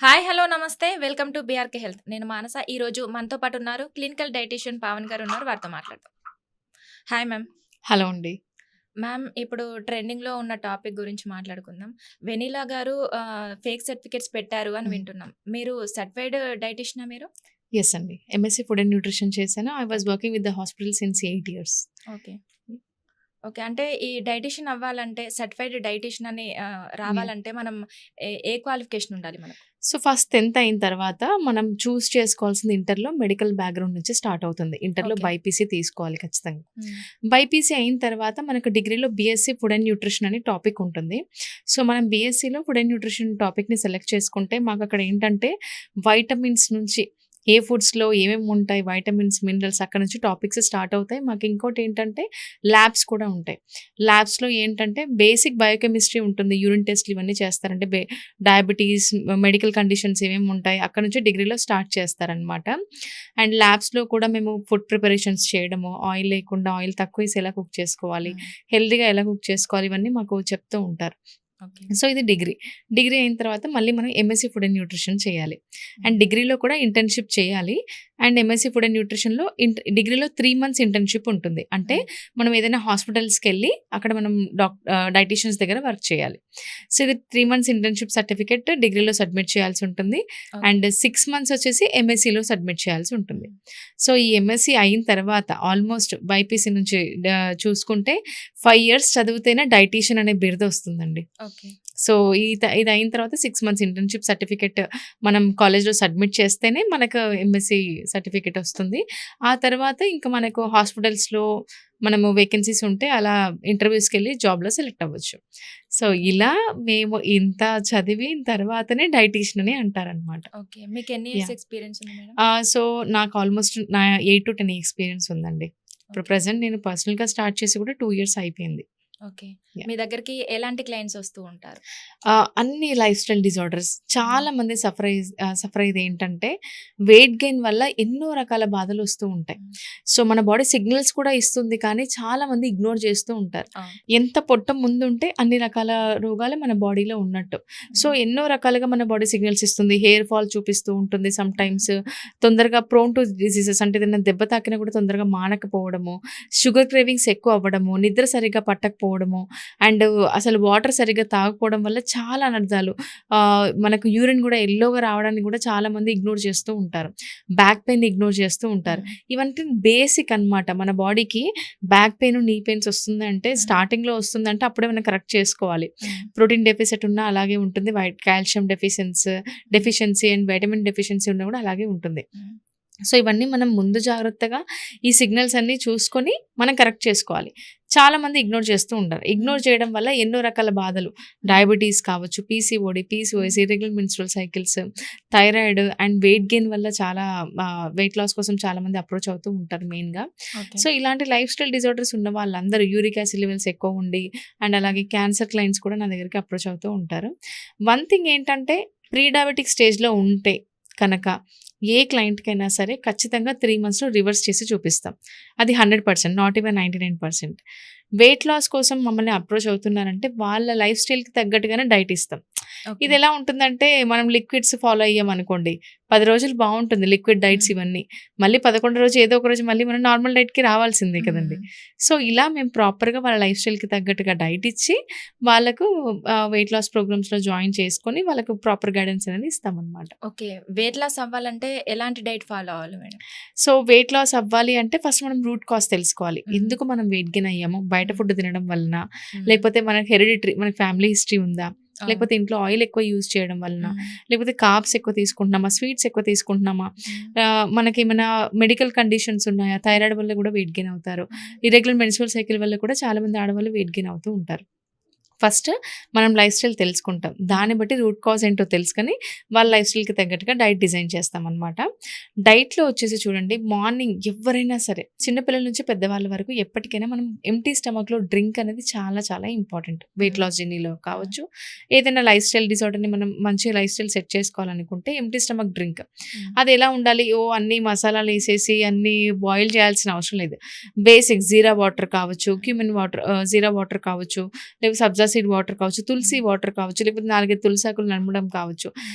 Hi! Hello! నమస్తే. Welcome to BRK health. నేను మానస. ఈరోజు మనతో పాటు ఉన్నారు క్లినికల్ డైటీషియన్ పావని గారు ఉన్నారు. వారితో మాట్లాడదాం. Hi ma'am. హలో అండి. మ్యామ్ ఇప్పుడు ట్రెండింగ్‌లో ఉన్న టాపిక్ గురించి మాట్లాడుకుందాం. వెనిలా గారు ఫేక్ సర్టిఫికేట్స్ పెట్టారు అని హ్మ్. వింటున్నాం. మీరు సర్టిఫైడ్ డైటీషియనా మీరు? యెస్ అండి. ఎంఎస్సీ ఫుడ్ అండ్ న్యూట్రిషన్ చేశాను. I was okay. Working with the hospital since 8 years. Okay. Okay. అంటే ఈ డైటీషియన్ అవ్వాలంటే సర్టిఫైడ్ డైటీషియన్ అని యాహ్! రావాలంటే మనం ఏ క్వాలిఫికేషన్ ఉండాలి మనకు? సో, ఫస్ట్ 10థ్ అయిన తర్వాత మనం చూజ్ చేసుకోవాల్సింది ఇంటర్‌లో మెడికల్ బ్యాక్‌గ్రౌండ్ నుంచి స్టార్ట్ అవుతుంది. ఇంటర్‌లో ఓకే. బైపీసీ తీసుకోవాలి ఖచ్చితంగా. హ్మ్. బైపీసీ అయిన తర్వాత మనకు డిగ్రీలో బీఎస్సీ ఫుడ్ అండ్ న్యూట్రిషన్ అని టాపిక్ ఉంటుంది. సో, మనం బీఎస్సీలో ఫుడ్ అండ్ న్యూట్రిషన్ టాపిక్‌ని సెలెక్ట్ చేసుకుంటే మాకక్కడ ఏంటంటే వైటమిన్స్ నుంచి ఏ ఫుడ్స్‌లో ఏమేమి ఉంటాయి వైటమిన్స్, మినరల్స్ అక్కడి నుంచి టాపిక్స్ స్టార్ట్ అవుతాయి. మాకు ఇంకోటేంటంటే ల్యాబ్స్ కూడా ఉంటాయి. ల్యాబ్స్‌లో ఏంటంటే బేసిక్ బయోకెమిస్ట్రీ ఉంటుంది. యూరిన్ టెస్ట్‌లు ఇవన్నీ చేస్తారంటే డయాబెటీస్, మెడికల్ కండిషన్స్ ఏమేమి ఉంటాయి అక్కడి నుంచి డిగ్రీలో స్టార్ట్ చేస్తారనమాట. అండ్ ల్యాబ్స్‌లో కూడా మేము ఫుడ్ ప్రిపరేషన్స్ చేయడము, ఆయిల్ లేకుండా ఆయిల్ తక్కువేసి ఎలా కుక్ చేసుకోవాలి, హ్మ్. హెల్తీగా ఎలా కుక్ చేసుకోవాలి ఇవన్నీ మాకు చెప్తూ ఉంటారు. ఓకే. సో, ఇది డిగ్రీ. డిగ్రీ అయిన తర్వాత మళ్ళీ మనం ఎంఎస్సీ ఫుడ్ అండ్ న్యూట్రిషన్ చేయాలి. అండ్ హ్మ్. డిగ్రీలో కూడా ఇంటర్న్‌షిప్ చేయాలి. అండ్ ఎంఎస్సీ ఫుడ్ అండ్ న్యూట్రిషన్‌లో డిగ్రీలో 3 మంత్స్ ఇంటర్న్‌షిప్ ఉంటుంది. అంటే హ్మ్. మనం ఏదైనా హాస్పిటల్స్‌కెళ్ళి అక్కడ మనం డైటీషియన్స్ దగ్గర వర్క్ చేయాలి. సో, ఇది 3 మంత్స్ ఇంటర్న్‌షిప్ సర్టిఫికేట్ డిగ్రీలో సబ్మిట్ చేయాల్సి ఉంటుంది. ఓకే. అండ్ 6 మంత్స్ వచ్చేసి ఎంఎస్సీలో సబ్మిట్ చేయాల్సి ఉంటుంది. హ్మ్. సో, ఈ ఎంఎస్సీ అయిన తర్వాత ఆల్మోస్ట్ బైపీసీ నుంచి చూసుకుంటే 5 ఇయర్స్ చదివితేనే డైటీషియన్ అనే బిరుదొస్తుందండి. ఓకే. సో, ఇది అయిన తర్వాత 6 మంత్స్ ఇంటర్న్‌షిప్ సర్టిఫికేట్ మనం కాలేజ్‌లో సబ్మిట్ చేస్తేనే మనకు ఎంఎస్సీ సర్టిఫికేట్ వస్తుంది. ఆ తర్వాత ఇంక మనకు హాస్పిటల్స్‌లో మనము వేకెన్సీస్ ఉంటే అలా ఇంటర్‌వ్యూస్‌కెళ్ళి జాబ్‌లో సెలెక్ట్ అవ్వచ్చు. So, okay. ఇలా మేము ఇంత చదివిన తర్వాతనే డైటీషియన్ అని అంటారనమాట. ఓకే. మీకెన్ని ఇయర్స్ యాహ్! ఎక్స్‌పీరియన్స్ ఉంది మేడం? సో, నాకు ఆల్మోస్ట్ 8-10 ఇప్పుడు ఉందండి. ఇప్పుడు ఓకే. ప్రెజెంట్ నేను పర్సనల్‌గా స్టార్ట్ చేసి కూడా 2 ఇయర్స్ అయిపోయింది. ఓకే. యాహ్! మీ దగ్గరికి ఎలాంటి క్లయింట్స్ వస్తూ ఉంటారు? అన్ని లైఫ్ స్టైల్ డిజార్డర్స్ హ్మ్. చాలా మంది సఫర్ అయ్యేది ఏంటంటే వెయిట్ గెయిన్ వల్ల ఎన్నో రకాల బాధలొస్తూ ఉంటాయి. హ్మ్. సో, మన బాడీ సిగ్నల్స్ కూడా ఇస్తుంది కానీ చాలా మంది ఇగ్నోర్ చేస్తూ ఉంటారు. అవును. ఎంత పొట్ట ముందుంటే అన్ని రకాల రోగాలు మన బాడీలో ఉన్నట్టు. సో, హ్మ్. ఎన్నో రకాలుగా మన బాడీ సిగ్నల్స్ ఇస్తుంది. హెయిర్ ఫాల్ చూపిస్తూ ఉంటుంది హ్మ్. సమ్‌టైమ్స్. తొందరగా ప్రోన్ టు డిసీజెస్ అంటే ఏదైనా దెబ్బ తాకినా కూడా తొందరగా మానకపోవడము, షుగర్ క్రేవింగ్స్ ఎక్కువ అవ్వడము, నిద్ర సరిగ్గా పట్టకపోవడము అండ్ అసలు వాటర్ సరిగ్గా తాగకపోవడం వల్ల చాలా అనర్థాలు. మనకు యూరిన్ గూడా యెల్లోగా రావడాన్ని గూడా చాలామంది ఇగ్నోర్ చేస్తూ ఉంటారు. బ్యాక్ పెయిన్ ఇగ్నోర్ చేస్తూ ఉంటారు. హ్మ్. ఇవంటే బేసిక్ అనమాట. మన బాడీకి బ్యాక్ పెయిన్, నీ పెయిన్స్ వస్తుందంటే హ్మ్. స్టార్టింగ్‌లో వస్తుందంటే అప్పుడే మనం కరెక్ట్ చేసుకోవాలి. హ్మ్. ప్రోటీన్ డెఫిసిట్ ఉన్నా అలాగే ఉంటుంది. కాల్షియం హ్మ్. డెఫిషియన్సీ అండ్ వైటమిన్ డెఫిషియన్సీ ఉన్నా గూడా అలాగే ఉంటుంది. హ్మ్. సో, ఇవన్నీ మనం ముందు జాగ్రత్తగా ఈ సిగ్నల్స్ అన్నీ చూసుకొని మనం కరెక్ట్ చేసుకోవాలి. చాలామంది ఇగ్నోర్ చేస్తూ ఉంటారు. హ్మ్. ఇగ్నోర్ చేయడం వల్ల ఎన్నో రకాల బాధలు హ్మ్. డయాబెటీస్ కావచ్చు, పీసీఓడీ, హ్మ్. PCOS, irregular menstrual cycles, thyroid and weight gain వల్ల చాలా వెయిట్ లాస్ కోసం చాలామంది అప్రోచ్ అవుతూ ఉంటారు మెయిన్‌గా. ఓకే. సో, ఇలాంటి లైఫ్ స్టైల్ డిజార్డర్స్ ఉన్న వాళ్ళందరూ యూరిక్ యాసిడ్ లెవెల్స్ ఎక్కువ ఉండి అండ్ హ్మ్. అలాగే క్యాన్సర్ క్లయింట్స్ కూడా నా దగ్గరికి అప్రోచ్ అవుతూ ఉంటారు. వన్ థింగ్ ఏంటంటే ప్రీ డయాబెటిక్ స్టేజ్‌లో ఉంటే కనక ఏ క్లయింట్‌కైనా సరే ఖచ్చితంగా 3 మంత్స్‌లో రివర్స్ చేసి చూపిస్తాం. అది 100% నాట్ ఈవెన్ 99%. వెయిట్ లాస్ కోసం మమ్మల్ని అప్రోచ్ అవుతున్నారంటే వాళ్ళ లైఫ్ స్టైల్‌కి తగ్గట్టుగానే డైట్ ఇస్తాం. ఓకే. ఇదెలా ఉంటుందంటే మనం లిక్విడ్స్ ఫాలో అయ్యామనుకోండి 10 రోజులు బావుంటుంది లిక్విడ్ డైట్స్ హ్మ్. ఇవన్నీ. మళ్ళీ 11 రోజు ఏదో ఒక రోజు మళ్ళీ మనం నార్మల్ డైట్‌కి రావాల్సిందే కదండీ! హ్మ్. సో, ఇలా మేము ప్రాపర్‌గా వాళ్ళ లైఫ్ స్టైల్‌కి తగ్గట్టుగా డైట్ ఇచ్చి వాళ్ళకు వెయిట్ లాస్ ప్రోగ్రామ్స్‌లో జాయిన్ చేసుకొని వాళ్ళకు ప్రాపర్ గైడెన్స్ అనేది ఇస్తామనమాట. ఓకే. వెయిట్ లాస్ అవ్వాలంటే ఎలాంటి డైట్ ఫాలో అవ్వాలి మేడం? సో, వెయిట్ లాస్ అవ్వాలి అంటే ఫస్ట్ మనం రూట్ కాజ్ తెలుసుకోవాలి. హ్మ్. ఎందుకు మనం వెయిట్ గెయిన్ అయ్యాము? బయట హ్మ్. ఫుడ్ తినడం వలన? హ్మ్. లేకపోతే మనకి మనకి ఫ్యామిలీ హిస్టరీ ఉందా? అవును. లేకపోతే ఇంట్లో ఆయిల్ ఎక్కువ యూజ్ చేయడం వలన? హ్మ్. లేకపోతే కార్బ్స్ ఎక్కువ తీసుకుంటున్నామా? స్వీట్స్ ఎక్కువ తీసుకుంటున్నామా? హ్మ్. మనకేమైనా మెడికల్ కండిషన్స్ ఉన్నాయా? థైరాయిడ్ వల్ల కూడా వెయిట్ గెయిన్ అవుతారు. హ్మ్. ఇర్రెగ్యులర్ మెన్స్ట్రువల్ సైకిల్ వల్ల కూడా చాలామంది ఆడవాళ్ళు వెయిట్ గెయిన్ అవుతూ ఉంటారు. ఫస్ట్ మనం లైఫ్ స్టైల్ తెలుసుకుంటాం. హ్మ్. దాన్ని బట్టి రూట్ కాజ్ ఏంటో తెలుసుకొని, వాళ్ళ లైఫ్ స్టైల్‌కి తగ్గట్టుగా డైట్ డిజైన్ చేస్తామనమాట. డైట్‌లో వచ్చేసి చూడండి మార్నింగ్ ఎవ్వరైనా సరే చిన్న పిల్లల నుంచి పెద్దవాళ్ళ వరకు ఎప్పటికైనా మనం ఎంప్టీ స్టమక్‌లో డ్రింక్ అనేది చాలా చాలా ఇంపార్టెంట్. వెయిట్ హ్మ్. లాస్ జర్నీలో హ్మ్. కావచ్చు, ఏదైనా లైఫ్ స్టైల్ డిజార్డర్‌ని మనం మంచి లైఫ్ స్టైల్ సెట్ చేసుకోవాలనుకుంటే ఎంప్టీ స్టమక్ డ్రింక్. హ్మ్. అది ఎలా ఉండాలి? అన్నీ మసాలాలేసేసి అన్నీ బాయిల్ చేయాల్సిన అవసరం లేదు. బేసిక్ జీరా వాటర్ కావచ్చు, క్యూమిన్ వాటర్ జీరా వాటర్ కావచ్చు, లేకపోతే సబ్జా చియా సీడ్ వాటర్ కావచ్చు, తులసి వాటర్ కావచ్చు, లేకపోతే 4, 5 తులసాకులు నమలడం కావచ్చు.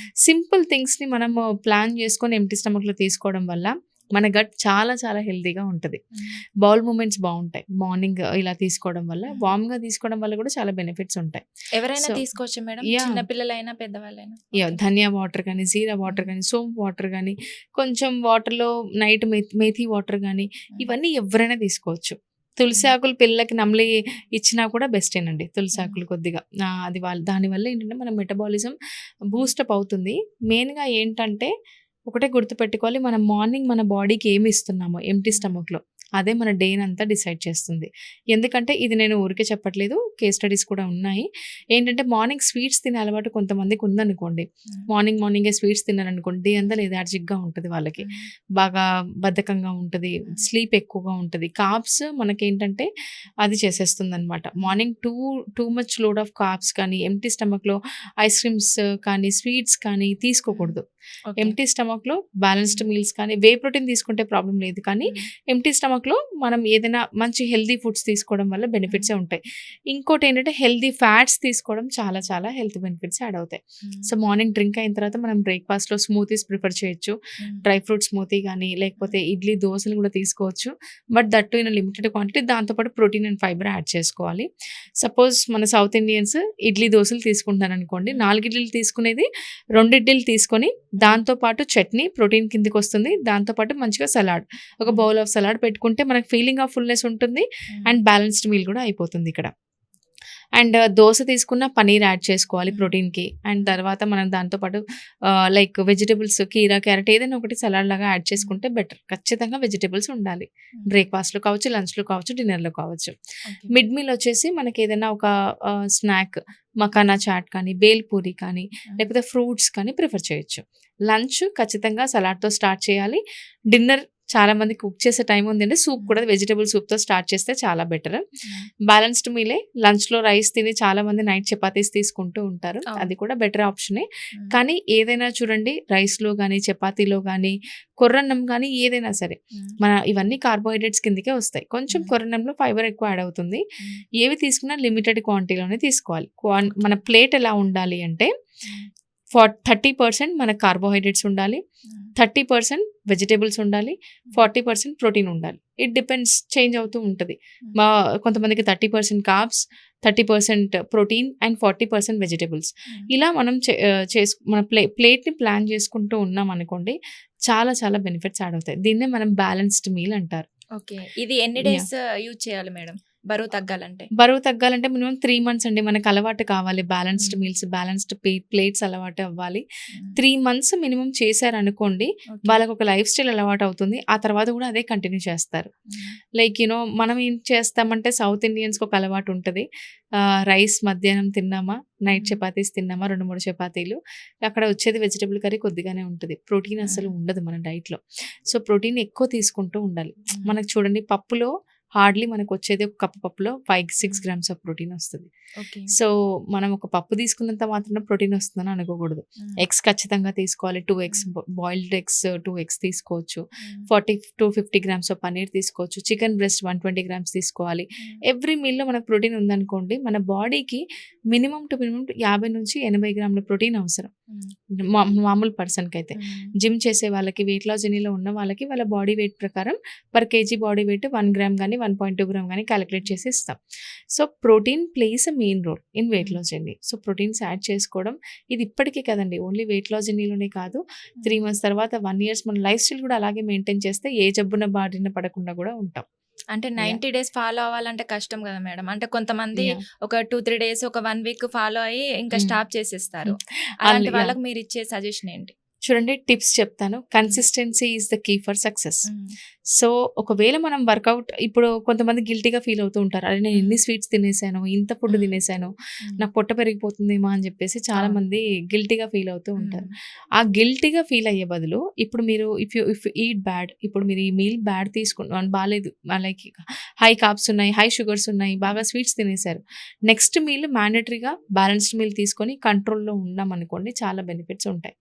సింపుల్ థింగ్స్‌ని మనము ప్లాన్ చేసుకొని ఎంప్టీ స్టమక్‌లో తీసుకోవడం వల్ల మన గట్ చాలా చాలా హెల్తీగా ఉంటది. బౌల్ మూవ్‌మెంట్స్ బావుంటాయి. మార్నింగ్ ఇలా తీసుకోవడం వల్ల, వార్మ్‌గా తీసుకోవడం వల్ల కూడా చాలా బెనిఫిట్స్ ఉంటాయి. ఎవరైనా సో తీసుకోవచ్చా మేడం? యాహ్! చిన్న పిల్లలైనా, పెద్దవాళ్ళైనా? యాహ్! ఓకే. ధనియా వాటర్ గానీ, జీరా వాటర్ గానీ, సోంపు వాటర్ గానీ, కొంచెం వాటర్‌లో నైట్ మేథీ వాటర్ గానీ, ఇవన్నీ ఎవ్వరైనా తీసుకోవచ్చు. తులసి ఆకులు పిల్లలకి నమిలి ఇచ్చినా కూడా బెస్టేనండి. తులసి ఆకులు కొద్దిగా అది దానివల్ల ఏంటంటే మన మెటబాలిజం బూస్టప్ అవుతుంది. మెయిన్‌గా ఏంటంటే ఒకటే గుర్తుపెట్టుకోవాలి, మనం మార్నింగ్ మన బాడీకి ఏమి ఇస్తున్నామో ఎంప్టీ స్టమక్‌లో అదే మన డేనంతా డిసైడ్ చేస్తుంది. ఎందుకంటే ఇది నేను ఊరికే చెప్పట్లేదు. కేస్ స్టడీస్ కూడా ఉన్నాయి. ఏంటంటే మార్నింగ్ స్వీట్స్ తినే అలవాటు కొంతమందికి ఉందనుకోండి. మార్నింగే స్వీట్స్ తిన్నారనుకోండి, డే అంతా లెథార్జిక్‌గా ఉంటది వాళ్ళకి. బాగా బద్ధకంగా ఉంటది. స్లీప్ ఎక్కువగా ఉంటది. కార్బ్స్ మనకేంటంటే అది చేసేస్తుందనమాట. Morning too much load of carbs కానీ, ఎంప్టీ స్టమక్‌లో ఐస్ క్రీమ్స్ కానీ, స్వీట్స్ కానీ తీసుకోకూడదు. ఓకే. ఎంప్టీ స్టమక్‌లో బ్యాలెన్స్డ్ మీల్స్ కానీ, వే ప్రోటీన్ తీసుకుంటే ప్రాబ్లమ్ లేదు. కానీ ఎంప్టీ స్టమక్‌లో మనం ఏదైనా మంచి హెల్తీ ఫుడ్స్ తీసుకోవడం వల్ల బెనిఫిట్సే ఉంటాయి. ఇంకోటేంటంటే హెల్తీ ఫ్యాట్స్ తీసుకోవడం చాలా చాలా హెల్త్ బెనిఫిట్స్ యాడ్ అవుతాయి. సో, మార్నింగ్ డ్రింక్ అయిన తర్వాత మనం బ్రేక్‌ఫాస్ట్‌లో స్మూతీస్ ప్రిఫర్ చేయొచ్చు. డ్రై ఫ్రూట్ స్మూతీ గానీ, లేకపోతే ఇడ్లీ, దోసలు కూడా తీసుకోవచ్చు. But that two in limited quantity. దాంతో పాటు ప్రోటీన్ అండ్ ఫైబర్ యాడ్ చేసుకోవాలి. సపోజ్ మన సౌత్ ఇండియన్స్ ఇడ్లీ, దోసలు తీసుకుంటున్నారనుకోండి. 4 ఇడ్లీలు తీసుకునేది 2 ఇడ్లీలు తీసుకొని దాంతో పాటు చట్నీ ప్రోటీన్ కిందకొస్తుంది. దాంతో పాటు మంచిగా సలాడ్, ఒక బౌల్ ఆఫ్ సలాడ్ పెట్టుకుంటే మనకు ఫీలింగ్ ఆఫ్ ఫుల్‌నెస్ ఉంటుంది. అండ్ బ్యాలెన్స్డ్ మీల్ కూడా అయిపోతుంది ఇక్కడ. అండ్ దోస తీసుకున్న పన్నీర్ యాడ్ చేసుకోవాలి ప్రోటీన్‌కి. అండ్ తర్వాత మనం దాంతో పాటు లైక్ వెజిటబుల్స్ కీరా, క్యారట్ ఏదైనా ఒకటి సలాడ్ లాగా యాడ్ చేసుకుంటే బెటర్. ఖచ్చితంగా వెజిటబుల్స్ ఉండాలి. బ్రేక్‌ఫాస్ట్‌లో కావచ్చు, లంచ్‌లో కావచ్చు, డిన్నర్‌లో కావచ్చు. మిడ్ మీల్ వచ్చేసి మనకేదైనా ఒక స్నాక్ మఖానా చాట్ కానీ, బేల్ పూరి కానీ, లేకపోతే ఫ్రూట్స్ కానీ ప్రిఫర్ చేయొచ్చు. లంచ్ ఖచ్చితంగా సలాడ్‌తో స్టార్ట్ చేయాలి. డిన్నర్ చాలా మంది కుక్ చేసే టైం ఉందంటే సూప్ కూడా వెజిటబుల్ సూప్‌తో స్టార్ట్ చేస్తే చాలా బెటర్. బ్యాలెన్స్డ్ మీలే. లంచ్‌లో రైస్ తిని చాలా మంది నైట్ చపాతీస్ తీసుకుంటూ ఉంటారు. అది కూడా బెటర్ ఆప్షనే. కానీ ఏదైనా చూడండి, రైస్‌లో గానీ, చపాతీలో గానీ, కొర్రన్నం గానీ ఏదైనా సరే మన ఇవన్నీ కార్బోహైడ్రేట్స్ కిందకే వస్తాయి. కొంచెం కొర్రన్నంలో ఫైబర్ ఎక్కువ యాడ్ అవుతుంది. ఏవి తీసుకున్నా లిమిటెడ్ క్వాంటిటీలోనే తీసుకోవాలి. మన ప్లేట్ ఎలా ఉండాలి అంటే 30% మనకు కార్బోహైడ్రేట్స్ ఉండాలి. 30% వెజిటబుల్స్ ఉండాలి. 40% ప్రోటీన్ ఉండాలి. ఇట్ డిపెండ్స్, చేంజ్ అవుతూ ఉంటది. కొంతమందికి 30% కార్బ్స్, 30% ప్రోటీన్ అండ్ 40% వెజిటబుల్స్. ఇలా మనం మన ప్లేట్‌ని ప్లాన్ చేసుకుంటూ ఉన్నామనుకోండి, చాలా చాలా బెనిఫిట్స్ యాడ్ అవుతాయి. దీన్నే మనం బ్యాలెన్స్డ్ మీల్ అంటారు. ఓకే. ఇది ఎన్ని డేస్ యూజ్ చేయాలి మేడం బరువు తగ్గాలంటే? బరువు తగ్గాలంటే మినిమమ్ 3 మంత్స్ అండి. మనకు అలవాటు కావాలి. బ్యాలెన్స్డ్ మీల్స్, బ్యాలెన్స్డ్ ప్లేట్స్ అలవాటు అవ్వాలి. 3 మంత్స్ మినిమమ్ చేశారనుకోండి, వాళ్ళకొక లైఫ్ స్టైల్ అలవాటు అవుతుంది. ఆ తర్వాత కూడా అదే కంటిన్యూ చేస్తారు. లైక్ మనం ఏం చేస్తామంటే సౌత్ ఇండియన్స్‌కి ఒక అలవాటు ఉంటది. రైస్ మధ్యాహ్నం తిన్నామా, నైట్ చపాతీస్ తిన్నామా, 2, 3 చపాతీలు. అక్కడ వచ్చేది వెజిటబుల్ కర్రీ కొద్దిగానే ఉంటది. ప్రోటీన్ అస్సలు ఉండదు మన డైట్‌లో. సో, ప్రోటీన్ ఎక్కువ తీసుకుంటూ ఉండాలి. మనకు చూడండి, పప్పులో హార్డ్‌లీ మనకొచ్చేది ఒక కప్పు పప్పులో 5-6 గ్రామ్స్ ఆఫ్ ప్రోటీన్ వస్తది. సో, మనం ఒక పప్పు తీసుకున్నంత మాత్రాన ప్రోటీన్ వస్తుందని అనుకోకూడదు. ఎగ్స్ ఖచ్చితంగా తీసుకోవాలి. 2 ఎగ్స్, బాయిల్డ్ ఎగ్స్ 2 ఎగ్స్ తీసుకోవచ్చు. 40-50 గ్రామ్స్ ఆఫ్ పన్నీర్ తీసుకోవచ్చు. చికెన్ బ్రెస్ట్ 120 గ్రామ్స్ తీసుకోవాలి. ఎవ్రీ మీల్‌లో మనకు ప్రోటీన్ ఉందనుకోండి, మన బాడీకి మినిమమ్ 50-80 గ్రాముల ప్రోటీన్ అవసరం. మామూలు పర్సన్‌కైతే. జిమ్ చేసే వాళ్ళకి, వెయిట్ లాస్ జర్నీలో ఉన్న వాళ్ళకి వాళ్ళ బాడీ వెయిట్ ప్రకారం per kg body weight 1 gram గానీ, 1.2 గ్రామ్ గానీ క్యాలిక్యులేట్ చేసి ఇస్తాం. So, protein plays a main role in weight loss journey. So, proteins add చేసుకోవడం ఇది ఇప్పటికే కదండి, ఓన్లీ వెయిట్ లాస్ జర్నీలోనే కాదు, 3 మంత్స్ తర్వాత 1 ఇయర్స్ మన లైఫ్ స్టైల్ కూడా అలాగే మెయింటైన్ చేస్తే ఏ జబ్బున బారిన పడకుండా కూడా ఉంటాం. అంటే 90 డేస్ ఫాలో అవ్వాలంటే కష్టం కదా మేడం. అంటే కొంతమంది ఒక 2-3 డేస్, ఒక 1 వీక్ ఫాలో అయ్యి ఇంకా స్టాప్ చేసేస్తారు. అలాంటి వాళ్ళకి మీరు ఇచ్చే సజెషన్ ఏంటి? చూడండి, టిప్స్ చెప్తాను. Consistency is the key for success. So, ఒకవేళ మనం వర్కౌట్, ఇప్పుడు కొంతమంది గిల్టీగా ఫీల్ అవుతూ ఉంటారు. అరే, నేను ఎన్ని స్వీట్స్ తినేసాను, ఇంత ఫుడ్ తినేసాను, నాకు పొట్ట పెరిగిపోతుందేమో అని చెప్పేసి చాలా మంది గిల్టీగా ఫీల్ అవుతూ ఉంటారు. ఆ గిల్టీగా ఫీల్ అయ్యే బదులు ఇప్పుడు మీరు ఇఫ్ ఈట్ బ్యాడ్, ఇప్పుడు మీరు ఈ మీల్ బ్యాడ్ తీసుకున్నాను, బాగాలేదు, లైక్ హై కార్బ్స్ ఉన్నాయి, హై షుగర్స్ ఉన్నాయి, బాగా స్వీట్స్ తినేసారు, నెక్స్ట్ మీల్ మ్యాండేటరీగా బ్యాలెన్స్డ్ మీల్ తీసుకొని కంట్రోల్లో ఉన్నాం అనుకోండి, చాలా బెనిఫిట్స్ ఉంటాయి.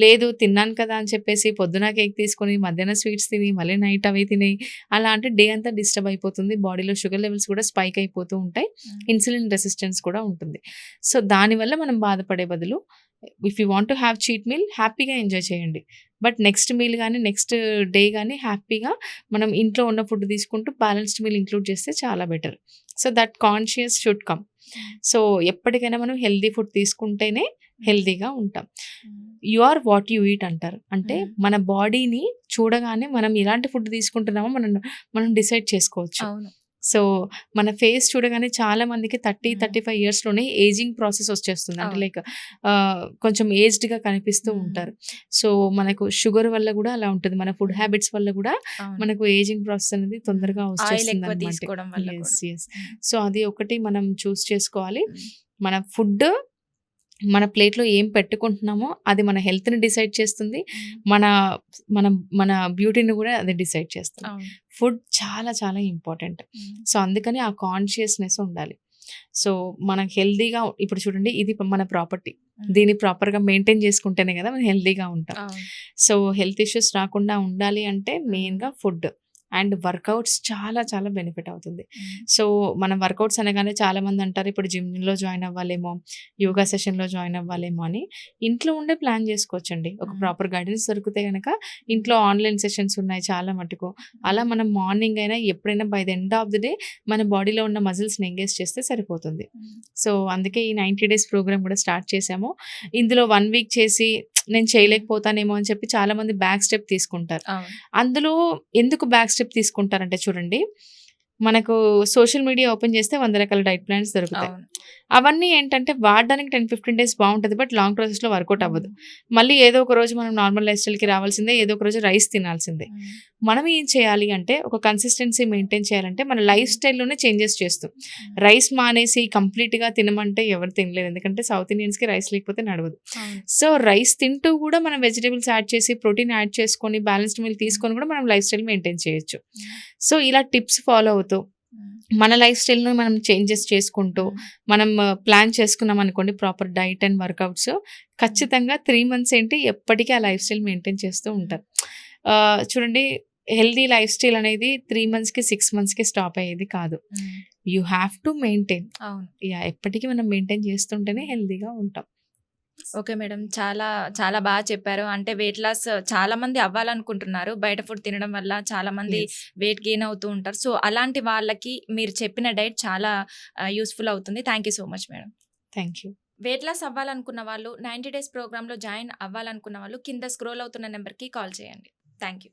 లేదు లేదు తిన్నాను కదా అని చెప్పేసి పొద్దున కేక్ తీసుకొని మధ్యాహ్నం స్వీట్స్ తిని మళ్ళీ నైట్ అవే తిని అలా అంటే డే అంతా డిస్టర్బ్ అయిపోతుంది. బాడీలో షుగర్ లెవెల్స్ కూడా స్పైక్ అయిపోతూ ఉంటాయి. ఇన్సులిన్ రెసిస్టెన్స్ కూడా ఉంటుంది. సో దానివల్ల మనం బాధపడే బదులు if you want to have cheat meal హ్యాపీగా ఎంజాయ్ చేయండి. బట్ నెక్స్ట్ మీల్ గానీ, నెక్స్ట్ డే గానీ హ్యాపీగా మనం ఇంట్లో ఉన్న ఫుడ్ తీసుకుంటూ బ్యాలెన్స్డ్ మీల్ ఇంక్లూడ్ చేస్తే చాలా better. So that conscious should come. So ఎప్పటికైనా మనం హెల్తీ ఫుడ్ తీసుకుంటేనే హెల్తీగా ఉంటాం. You are what you eat అంటారు. అంటే మన బాడీని చూడగానే మనం ఎలాంటి ఫుడ్ తీసుకుంటున్నామో మనం డిసైడ్ చేసుకోవచ్చు. అవును. సో మన ఫేస్ చూడగానే చాలా మందికి 30-35 ఇయర్స్‌లోనే ఏజింగ్ ప్రాసెస్ వచ్చేస్తుంది. అంటే అవును. లైక్ కొంచెం ఏజ్డ్‌గా కనిపిస్తూ ఉంటారు. సో మనకు షుగర్ వల్ల కూడా అలా ఉంటుంది. మన ఫుడ్ హ్యాబిట్స్ వల్ల కూడా అవును. మనకు ఏజింగ్ ప్రాసెస్ అనేది తొందరగా ఆయిల్ ఎక్కువ వచ్చేస్తుందన్నమాట. తీసుకోవడం వల్ల యెస్. కూడా. యెస్. సో అది ఒకటి మనం చూస్ చేసుకోవాలి. ఉమ్. మన ఫుడ్ మన ప్లేట్‌లో ఏం పెట్టుకుంటున్నామో అది మన హెల్త్‌ని డిసైడ్ చేస్తుంది. మన మన మన బ్యూటీని కూడా అది డిసైడ్ చేస్తుంది. అవును. ఫుడ్ చాలా చాలా ఇంపార్టెంట్. సో అందుకని ఆ కాన్షియస్‌నెస్ ఉండాలి. సో మనకు హెల్తీగా ఇప్పుడు చూడండి ఇది మన ప్రాపర్టీ. దీన్ని ప్రాపర్‌గా మెయింటైన్ చేసుకుంటేనే కదా మనం హెల్తీగా ఉంటాం. అవును. సో హెల్త్ ఇష్యూస్ రాకుండా ఉండాలి అంటే మెయిన్‌గా ఫుడ్ అండ్ వర్కౌట్స్ చాలా చాలా బెనిఫిట్ అవుతుంది. సో మనం వర్కౌట్స్ అనగానే చాలామంది అంటారు ఇప్పుడు జిమ్‌లో జాయిన్ అవ్వాలేమో, యోగా సెషన్‌లో జాయిన్ అవ్వాలేమో అని. ఇంట్లో ఉండే ప్లాన్ చేసుకోవచ్చండి. ఒక ప్రాపర్ గైడెన్స్ దొరికితే గనక ఇంట్లో ఆన్‌లైన్ సెషన్స్ ఉన్నాయి చాలా మటుకు. అలా మనం మార్నింగ్ అయినా ఎప్పుడైనా by the end of the day మన బాడీలో ఉన్న మజిల్స్‌ని ఎంగేజ్ చేస్తే సరిపోతుంది. సో అందుకే ఈ 90 డేస్ ప్రోగ్రామ్ కూడా స్టార్ట్ చేశాము. ఇందులో 1 వీక్ చేసి నేను చేయలేకపోతానేమో అని చెప్పి చాలామంది బ్యాక్ స్టెప్ తీసుకుంటారు. అవును. అందులో ఎందుకు బ్యాక్ స్టెప్ తీసుకుంటారంటే చూడండి, మనకు సోషల్ మీడియా ఓపెన్ చేస్తే 100 రకాల డైట్ ప్లాన్స్ దొరుకుతాయి. అవును. అవన్నీ ఏంటంటే వాడడానికి 10-15 డేస్ బావుంటది. బట్ లాంగ్ ప్రాసెస్‌లో వర్కౌట్ అవ్వదు. మళ్ళీ ఏదో ఒక రోజు మనం నార్మల్ లైఫ్ స్టైల్‌కి రావాల్సిందే. ఏదో ఒక రోజు రైస్ తినాల్సిందే. మనం ఏం చేయాలి అంటే ఒక కన్సిస్టెన్సీ మెయింటైన్ చేయాలంటే మన లైఫ్ స్టైల్‌లోనే చేంజెస్ చేస్తూ రైస్ మానేసి కంప్లీట్‌గా తినమంటే ఎవరు తినలేరు. ఎందుకంటే సౌత్ ఇండియన్స్‌కి రైస్ లేకపోతే నడవదు. అవును. సో రైస్ తింటూ కూడా మనం వెజిటబుల్స్ యాడ్ చేసి ప్రోటీన్ యాడ్ చేసుకొని బ్యాలెన్స్డ్ మీల్ తీసుకొని కూడా మనం లైఫ్ స్టైల్ మెయింటైన్ చేయొచ్చు. సో ఇలా టిప్స్ ఫాలో అవుతూ మన లైఫ్ స్టైల్‌ని మనం చేంజెస్ చేసుకుంటూ మనం ప్లాన్ చేసుకున్నాం అనుకోండి ప్రాపర్ డైట్ అండ్ వర్కౌట్స్ ఖచ్చితంగా 3 మంత్స్ ఏంటి ఎప్పటికీ ఆ లైఫ్ స్టైల్ మెయింటైన్ చేస్తూ ఉంటారు. చూడండి హెల్తీ లైఫ్ స్టైల్ అనేది 3 మంత్స్‌కి 6 మంత్స్‌కి స్టాప్ అయ్యేది కాదు. You have to maintain. అవును. ఎప్పటికీ మనం మెయింటైన్ చేస్తుంటేనే హెల్తీగా ఉంటాం. Okay madam. చాలా చాలా బాగా చెప్పారు. అంటే వెయిట్ లాస్ చాలా మంది అవ్వాలనుకుంటున్నారు. బయట ఫుడ్ తినడం వల్ల చాలా మంది Yes. వెయిట్ గెయిన్ అవుతూ ఉంటారు. సో అలాంటి వాళ్ళకి మీరు చెప్పిన డైట్ చాలా యూస్‌ఫుల్ అవుతుంది. Thank you so much madam. Thank you. Weight loss అవ్వాలనుకున్న వాళ్ళు 90 డేస్ ప్రోగ్రామ్‌లో జాయిన్ అవ్వాలనుకున్న వాళ్ళు కింద స్క్రోల్ అవుతున్న నెంబర్‌కి కాల్ చేయండి. Thank you.